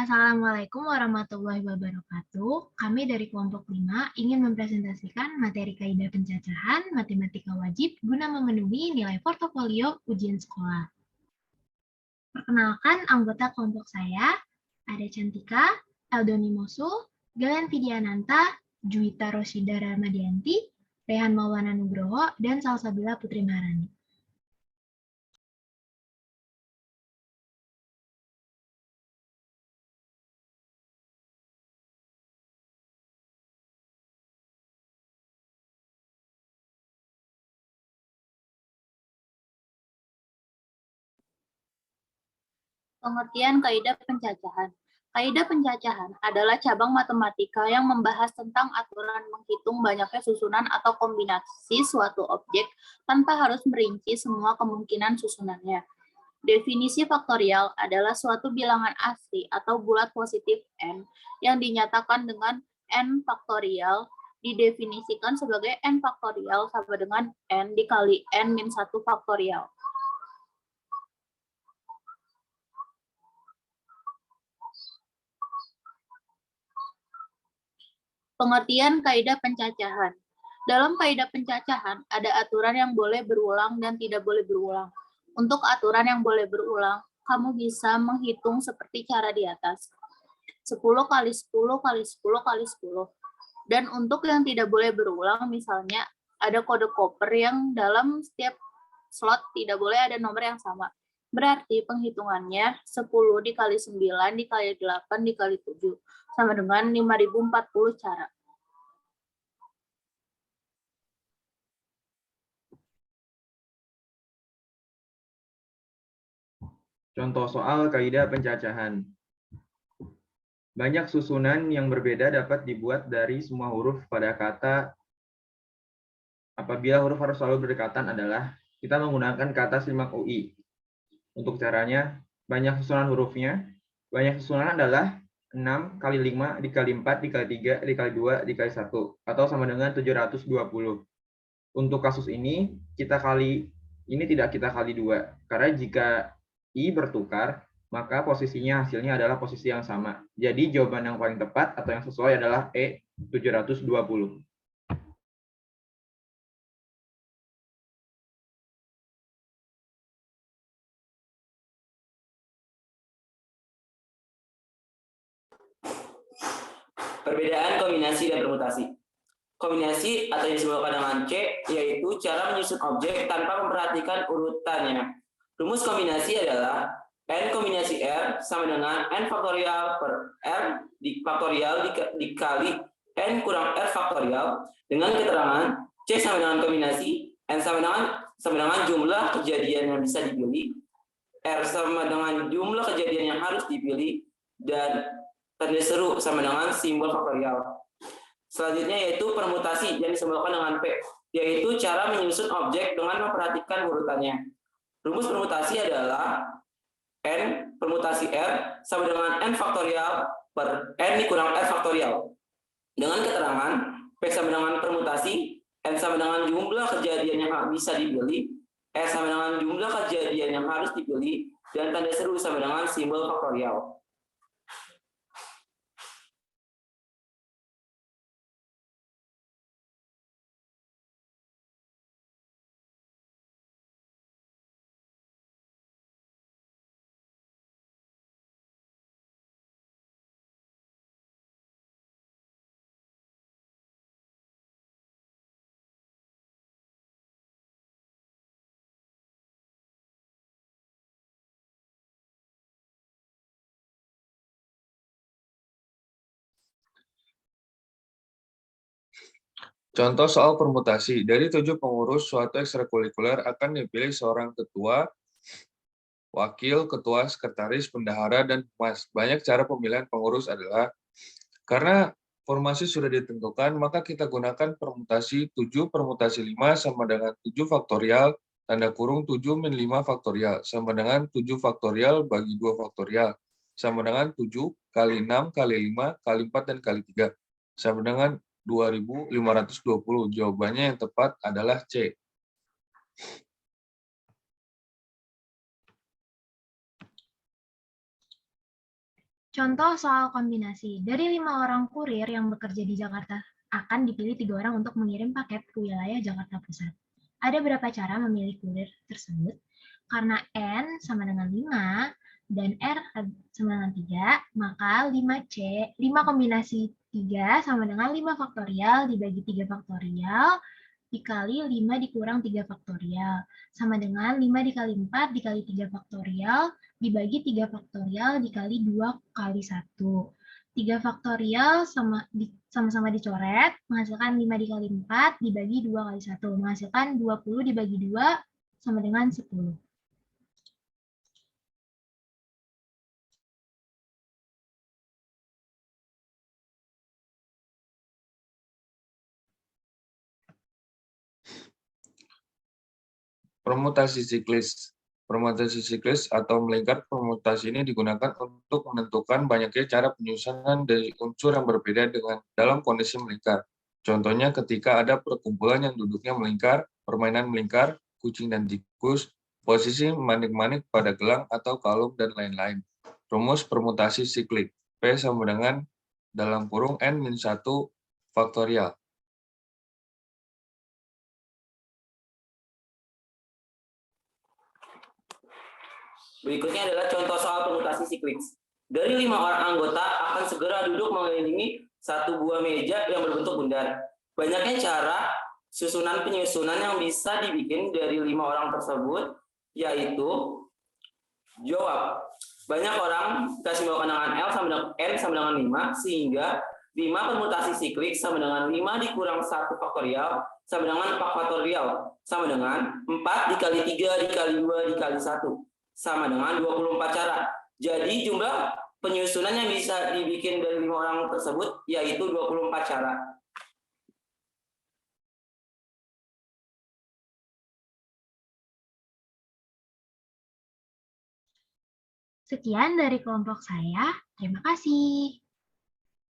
Assalamualaikum warahmatullahi wabarakatuh. Kami dari kelompok 5 ingin mempresentasikan materi kaidah pencacahan matematika wajib guna memenuhi nilai portofolio ujian sekolah. Perkenalkan anggota kelompok saya, ada Cantika, Eldoni Mosul, Galen Vidiananta, Juwita Roshida Ramadianti, Rehan Maulana Nugroho, dan Salsabila Putri Maharani. Pengertian kaidah pencacahan. Kaidah pencacahan adalah cabang matematika yang membahas tentang aturan menghitung banyaknya susunan atau kombinasi suatu objek tanpa harus merinci semua kemungkinan susunannya. Definisi faktorial adalah suatu bilangan asli atau bulat positif n yang dinyatakan dengan n faktorial didefinisikan sebagai n faktorial sama dengan n dikali n-1 faktorial. Pengertian kaidah pencacahan. Dalam kaidah pencacahan, ada aturan yang boleh berulang dan tidak boleh berulang. Untuk aturan yang boleh berulang, kamu bisa menghitung seperti cara di atas. 10 kali 10 kali 10 kali 10. Dan untuk yang tidak boleh berulang, misalnya ada kode koper yang dalam setiap slot tidak boleh ada nomor yang sama. Berarti penghitungannya 10 dikali 9 dikali 8 dikali 7 sama dengan 5040 cara. Contoh soal kaidah pencacahan. Banyak susunan yang berbeda dapat dibuat dari semua huruf pada kata. Apabila huruf harus selalu berdekatan adalah kita menggunakan kata simak UI. Untuk caranya, banyak susunan hurufnya. Banyak susunan adalah 6 kali 5 dikali 4 dikali 3 dikali 2 dikali 1 atau sama dengan 720. Untuk kasus ini tidak kita kali 2 karena jika I bertukar maka posisinya hasilnya adalah posisi yang sama. Jadi jawaban yang paling tepat atau yang sesuai adalah E 720. Perbedaan kombinasi dan permutasi. Kombinasi atau yang disebut dengan C yaitu cara menyusun objek tanpa memperhatikan urutannya. Rumus kombinasi adalah n kombinasi R sama dengan n faktorial per R faktorial dikali n kurang R faktorial dengan keterangan C sama dengan kombinasi, n sama dengan jumlah kejadian yang bisa dipilih, R sama dengan jumlah kejadian yang harus dipilih, dan tanda seru sama dengan simbol faktorial. Selanjutnya yaitu permutasi yang disimbolkan dengan P, yaitu cara menyusun objek dengan memperhatikan urutannya. Rumus permutasi adalah n permutasi R sama dengan n faktorial per n dikurang R faktorial. Dengan keterangan P sama dengan permutasi, n sama dengan jumlah kejadian yang bisa dipilih, R sama dengan jumlah kejadian yang harus dipilih, dan tanda seru sama dengan simbol faktorial. Contoh soal permutasi. Dari 7 pengurus suatu ekstrakurikuler akan dipilih seorang ketua, wakil, ketua, sekretaris, bendahara, dan humas. Banyak cara pemilihan pengurus adalah, karena formasi sudah ditentukan, maka kita gunakan permutasi 7 permutasi 5 sama dengan 7 faktorial, tanda kurung 7 min 5 faktorial, sama dengan 7 faktorial bagi 2 faktorial, sama dengan 7 kali 6 kali 5 kali 4 dan kali 3, sama dengan 2520. Jawabannya yang tepat adalah C. Contoh soal kombinasi. Dari 5 orang kurir yang bekerja di Jakarta, akan dipilih 3 orang untuk mengirim paket ke wilayah Jakarta Pusat. Ada berapa cara memilih kurir tersebut? Karena N sama dengan 5 dan R sama dengan 3, maka 5 kombinasi 3 sama dengan 5 faktorial dibagi 3 faktorial dikali 5 dikurang 3 faktorial, sama dengan 5 dikali 4 dikali 3 faktorial dibagi 3 faktorial dikali 2 kali 1. 3 faktorial sama-sama dicoret, menghasilkan 5 dikali 4 dibagi 2 kali 1, menghasilkan 20 dibagi 2 sama dengan 10. Permutasi siklis. Permutasi siklis atau melingkar permutasi ini digunakan untuk menentukan banyaknya cara penyusunan dari unsur yang berbeda dengan dalam kondisi melingkar. Contohnya ketika ada perkumpulan yang duduknya melingkar, permainan melingkar, kucing dan tikus, posisi manik-manik pada gelang atau kalung, dan lain-lain. Rumus permutasi siklik. P sama dengan dalam kurung N-1 faktorial. Berikutnya adalah contoh soal permutasi siklik. Dari 5 orang anggota akan segera duduk mengelilingi satu buah meja yang berbentuk bundar. Banyaknya cara penyusunan yang bisa dibikin dari 5 orang tersebut, yaitu jawab. Banyak orang kasih bawah dengan L sama dengan N sama dengan 5, sehingga 5 permutasi siklik sama dengan 5 dikurang 1 faktorial sama dengan 4 faktorial sama dengan 4 dikali 3 dikali 2 dikali 1 sama dengan 24 cara. Jadi jumlah penyusunan yang bisa dibikin dari 5 orang tersebut yaitu 24 cara. Sekian dari kelompok saya. Terima kasih.